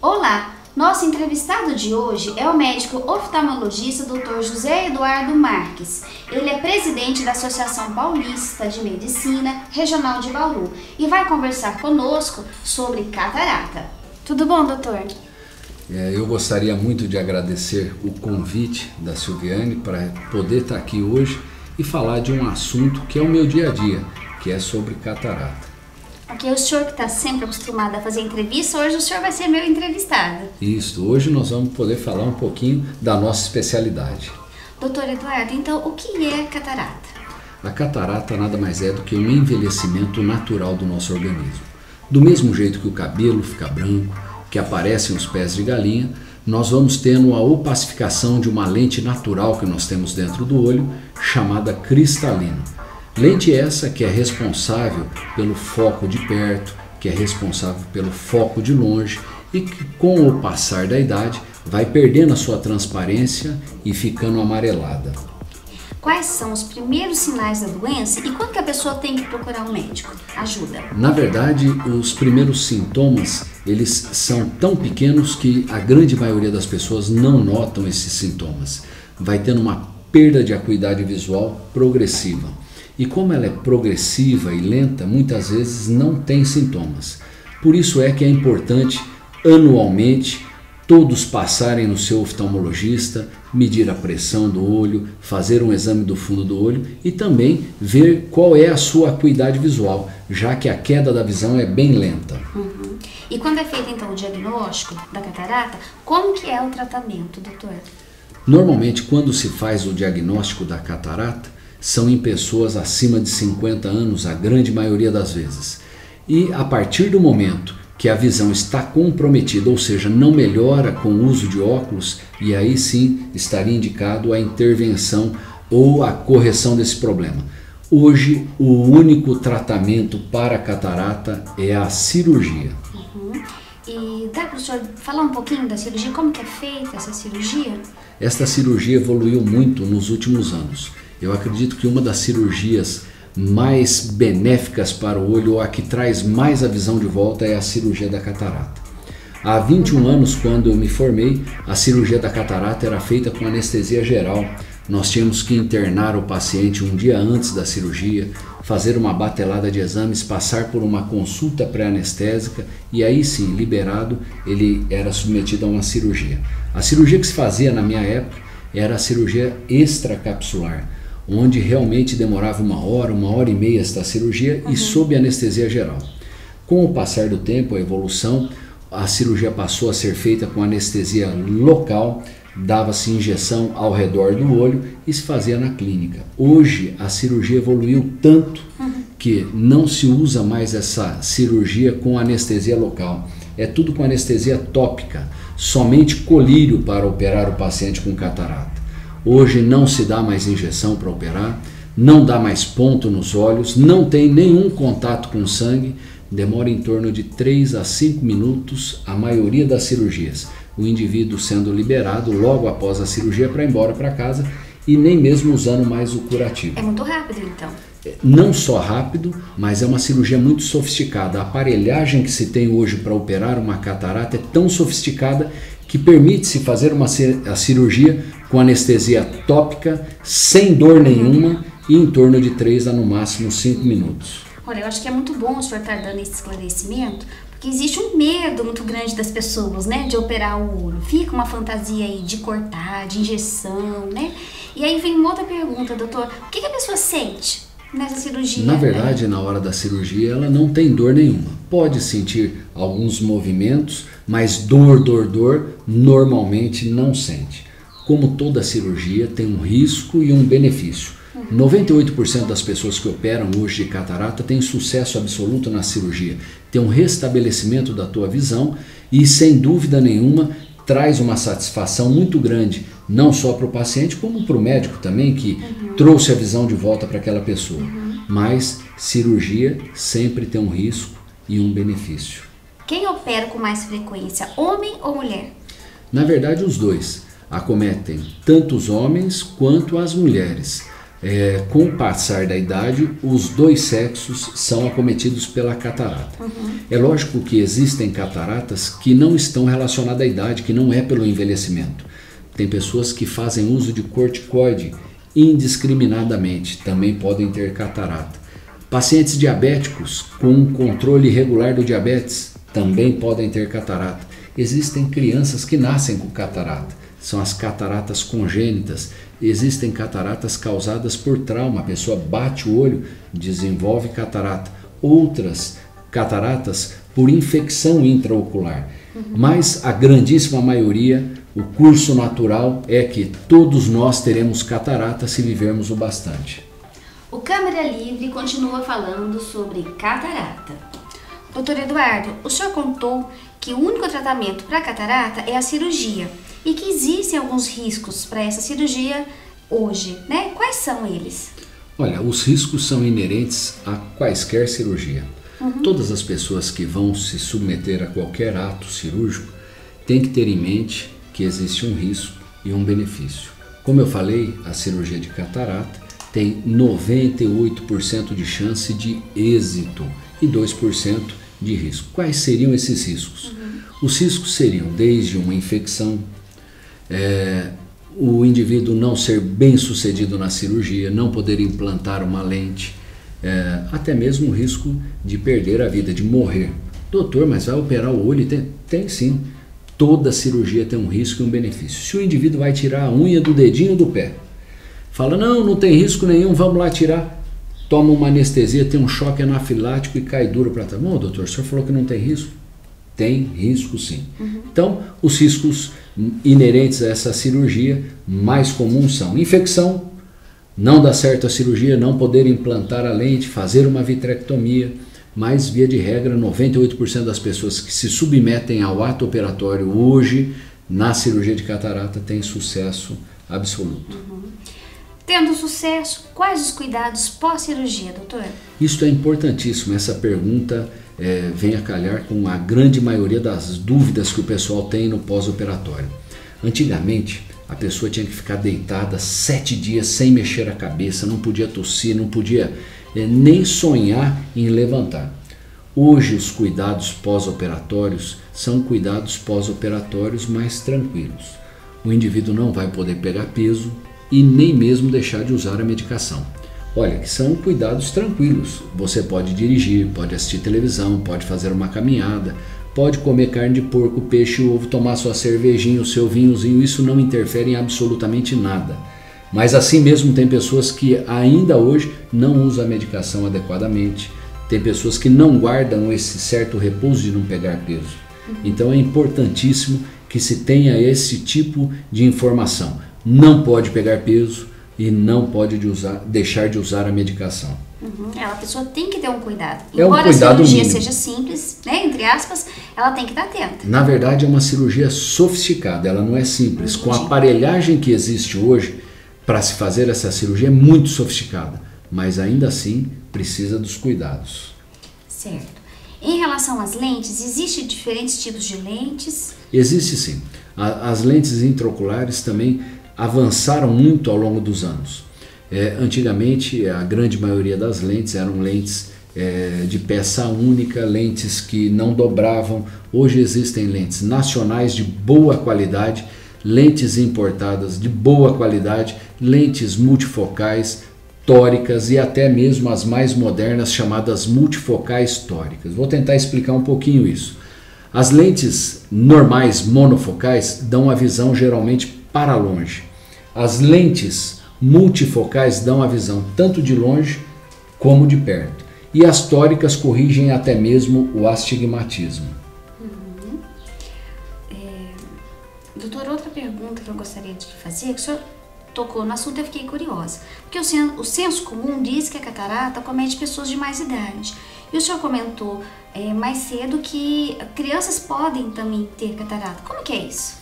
Olá, nosso entrevistado de hoje é o médico oftalmologista Dr. José Eduardo Marques. Ele é presidente da Associação Paulista de Medicina Regional de Bauru e vai conversar conosco sobre catarata. Tudo bom, doutor? Eu gostaria muito de agradecer o convite da Silviane para poder estar aqui hoje e falar de um assunto que é o meu dia a dia, que é sobre catarata. Porque o senhor que está sempre acostumado a fazer entrevista, hoje o senhor vai ser meu entrevistado. Isso, hoje nós vamos poder falar um pouquinho da nossa especialidade. Doutor Eduardo, então o que é catarata? A catarata nada mais é do que um envelhecimento natural do nosso organismo. Do mesmo jeito que o cabelo fica branco, que aparecem os pés de galinha, nós vamos tendo a opacificação de uma lente natural que nós temos dentro do olho, chamada cristalina. Lente essa que é responsável pelo foco de perto, que é responsável pelo foco de longe e que com o passar da idade vai perdendo a sua transparência e ficando amarelada. Quais são os primeiros sinais da doença e quando que a pessoa tem que procurar um médico? Ajuda. Na verdade, os primeiros sintomas, eles são tão pequenos que a grande maioria das pessoas não notam esses sintomas. Vai tendo uma perda de acuidade visual progressiva. E como ela é progressiva e lenta, muitas vezes não tem sintomas. Por isso é que é importante, anualmente, todos passarem no seu oftalmologista, medir a pressão do olho, fazer um exame do fundo do olho e também ver qual é a sua acuidade visual, já que a queda da visão é bem lenta. E quando é feito então o diagnóstico da catarata, como que é o tratamento, doutor? Normalmente, quando se faz o diagnóstico da catarata, são em pessoas acima de 50 anos, a grande maioria das vezes. E a partir do momento que a visão está comprometida, ou seja, não melhora com o uso de óculos, e aí sim estaria indicado a intervenção ou a correção desse problema. Hoje, o único tratamento para a catarata é a cirurgia. E dá para o senhor falar um pouquinho da cirurgia? Como que é feita essa cirurgia? Esta cirurgia evoluiu muito nos últimos anos. Eu acredito que uma das cirurgias mais benéficas para o olho, ou a que traz mais a visão de volta, é a cirurgia da catarata. Há 21 anos, quando eu me formei, a cirurgia da catarata era feita com anestesia geral. Nós tínhamos que internar o paciente um dia antes da cirurgia, fazer uma batelada de exames, passar por uma consulta pré-anestésica e aí sim, liberado, ele era submetido a uma cirurgia. A cirurgia que se fazia na minha época era a cirurgia extracapsular, onde realmente demorava uma hora e meia esta cirurgia e sob anestesia geral. Com o passar do tempo, a evolução, a cirurgia passou a ser feita com anestesia local, dava-se injeção ao redor do olho e se fazia na clínica. Hoje a cirurgia evoluiu tanto que não se usa mais essa cirurgia com anestesia local. É tudo com anestesia tópica, somente colírio para operar o paciente com catarata. Hoje não se dá mais injeção para operar, não dá mais ponto nos olhos, não tem nenhum contato com sangue, demora em torno de 3 a 5 minutos a maioria das cirurgias. O indivíduo sendo liberado logo após a cirurgia para ir embora para casa e nem mesmo usando mais o curativo. É muito rápido então? Não só rápido, mas é uma cirurgia muito sofisticada. A aparelhagem que se tem hoje para operar uma catarata é tão sofisticada que permite-se fazer a cirurgia com anestesia tópica, sem dor nenhuma e em torno de 3 a no máximo 5 minutos. Olha, eu acho que é muito bom o senhor estar dando esse esclarecimento, porque existe um medo muito grande das pessoas, né, de operar o olho. Fica uma fantasia aí de cortar, de injeção, né? E aí vem uma outra pergunta, doutor, o que a pessoa sente nessa cirurgia? Na verdade, na hora da cirurgia, ela não tem dor nenhuma. Pode sentir alguns movimentos, mas dor, normalmente não sente. Como toda cirurgia, tem um risco e um benefício. 98% das pessoas que operam hoje de catarata têm sucesso absoluto na cirurgia. Tem um restabelecimento da tua visão e, sem dúvida nenhuma, traz uma satisfação muito grande, não só para o paciente, como para o médico também, que trouxe a visão de volta para aquela pessoa. Mas cirurgia sempre tem um risco e um benefício. Quem opera com mais frequência, homem ou mulher? Na verdade, os dois acometem tanto os homens quanto as mulheres. Com o passar da idade, os dois sexos são acometidos pela catarata. É lógico que existem cataratas que não estão relacionadas à idade, que não é pelo envelhecimento. Tem pessoas que fazem uso de corticoide indiscriminadamente, também podem ter catarata. Pacientes diabéticos com controle irregular do diabetes também podem ter catarata. Existem crianças que nascem com catarata, são as cataratas congênitas. Existem cataratas causadas por trauma, a pessoa bate o olho, desenvolve catarata. Outras cataratas por infecção intraocular. Mas a grandíssima maioria, o curso natural é que todos nós teremos catarata se vivermos o bastante. O Câmara Livre continua falando sobre catarata. Doutor Eduardo, o senhor contou que o único tratamento para catarata é a cirurgia e que existem alguns riscos para essa cirurgia hoje, né? Quais são eles? Olha, os riscos são inerentes a quaisquer cirurgia. Todas as pessoas que vão se submeter a qualquer ato cirúrgico têm que ter em mente que existe um risco e um benefício. Como eu falei, a cirurgia de catarata tem 98% de chance de êxito e 2% de risco. Quais seriam esses riscos? Os riscos seriam desde uma infecção, o indivíduo não ser bem sucedido na cirurgia, não poder implantar uma lente, até mesmo o risco de perder a vida, de morrer. Doutor, mas vai operar o olho? Tem sim. Toda cirurgia tem um risco e um benefício. Se o indivíduo vai tirar a unha do dedinho do pé, fala, não tem risco nenhum, vamos lá tirar. Toma uma anestesia, tem um choque anafilático e cai duro para trás. Não, doutor, o senhor falou que não tem risco? Tem risco sim. Então, os riscos inerentes a essa cirurgia mais comuns são infecção, não dá certo a cirurgia, não poder implantar a lente, fazer uma vitrectomia, mas via de regra 98% das pessoas que se submetem ao ato operatório hoje na cirurgia de catarata têm sucesso absoluto. Tendo sucesso, quais os cuidados pós-cirurgia, doutor? Isso é importantíssimo, essa pergunta vem a calhar com a grande maioria das dúvidas que o pessoal tem no pós-operatório. Antigamente, a pessoa tinha que ficar deitada 7 dias sem mexer a cabeça, não podia tossir, não podia nem sonhar em levantar. Hoje, os cuidados pós-operatórios são cuidados pós-operatórios mais tranquilos. O indivíduo não vai poder pegar peso e nem mesmo deixar de usar a medicação. Olha, que são cuidados tranquilos. Você pode dirigir, pode assistir televisão, pode fazer uma caminhada, pode comer carne de porco, peixe, ovo, tomar sua cervejinha, o seu vinhozinho, isso não interfere em absolutamente nada. Mas assim mesmo tem pessoas que ainda hoje não usam a medicação adequadamente, tem pessoas que não guardam esse certo repouso de não pegar peso. Então é importantíssimo que se tenha esse tipo de informação. Não pode pegar peso e não pode deixar de usar a medicação. A pessoa tem que ter um cuidado. É um Embora cuidado a cirurgia mínimo. seja simples, né, entre aspas, ela tem que estar atenta. Na verdade é uma cirurgia sofisticada, ela não é simples. Com a aparelhagem que existe hoje para se fazer essa cirurgia é muito sofisticada, mas ainda assim precisa dos cuidados. Certo. Em relação às lentes, existem diferentes tipos de lentes? Existe sim. As lentes intraoculares também avançaram muito ao longo dos anos. Antigamente, a grande maioria das lentes eram lentes de peça única, lentes que não dobravam. Hoje existem lentes nacionais de boa qualidade, lentes importadas de boa qualidade, lentes multifocais, tóricas e até mesmo as mais modernas chamadas multifocais tóricas. Vou tentar explicar um pouquinho isso. As lentes normais monofocais dão a visão geralmente para longe. As lentes multifocais dão a visão tanto de longe como de perto. E as tóricas corrigem até mesmo o astigmatismo. Doutor, outra pergunta que eu gostaria de fazer, que o senhor tocou no assunto, eu fiquei curiosa. Porque o senso comum diz que a catarata acomete pessoas de mais idade. E o senhor comentou mais cedo que crianças podem também ter catarata. Como que é isso?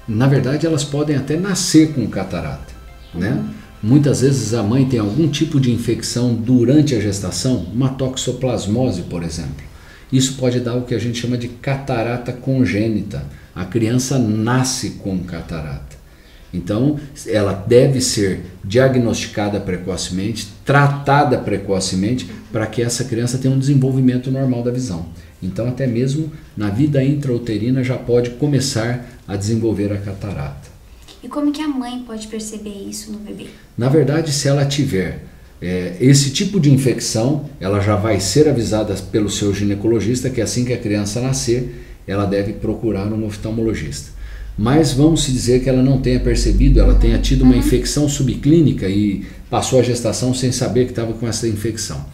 Na verdade, elas podem até nascer com catarata, né? Muitas vezes a mãe tem algum tipo de infecção durante a gestação, uma toxoplasmose, por exemplo. Isso pode dar o que a gente chama de catarata congênita. A criança nasce com catarata. Então, ela deve ser diagnosticada precocemente, tratada precocemente, para que essa criança tenha um desenvolvimento normal da visão. Então, até mesmo na vida intrauterina já pode começar a desenvolver a catarata. E como que a mãe pode perceber isso no bebê? Na verdade, se ela tiver esse tipo de infecção, ela já vai ser avisada pelo seu ginecologista que assim que a criança nascer, ela deve procurar um oftalmologista. Mas vamos dizer que ela não tenha percebido, ela tenha tido uma infecção subclínica e passou a gestação sem saber que estava com essa infecção.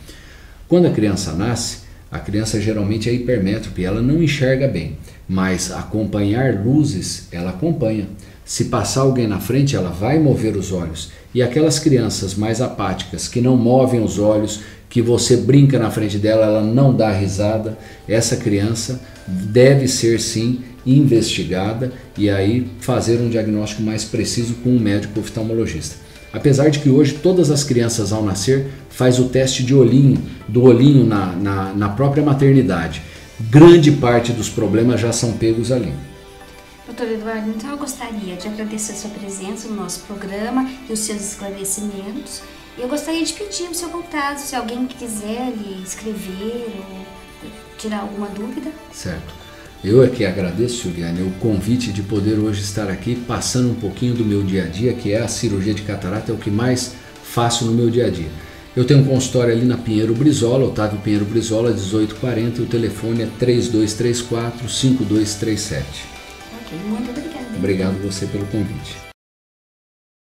Quando a criança nasce, a criança geralmente é hipermétrope, ela não enxerga bem, mas acompanhar luzes, ela acompanha. Se passar alguém na frente, ela vai mover os olhos. E aquelas crianças mais apáticas, que não movem os olhos, que você brinca na frente dela, ela não dá risada, essa criança deve ser sim investigada e aí fazer um diagnóstico mais preciso com um médico oftalmologista. Apesar de que hoje todas as crianças ao nascer faz o teste de olhinho, do olhinho na própria maternidade. Grande parte dos problemas já são pegos ali. Doutor Eduardo, então eu gostaria de agradecer a sua presença no nosso programa e os seus esclarecimentos. E eu gostaria de pedir o seu contato, se alguém quiser lhe escrever ou tirar alguma dúvida. Certo. Eu é que agradeço, Juliane, o convite de poder hoje estar aqui passando um pouquinho do meu dia a dia, que é a cirurgia de catarata, é o que mais faço no meu dia a dia. Eu tenho um consultório ali na Pinheiro Brizola, Otávio Pinheiro Brizola, 1840, e o telefone é 3234-5237. Ok, muito obrigada. Obrigado você pelo convite.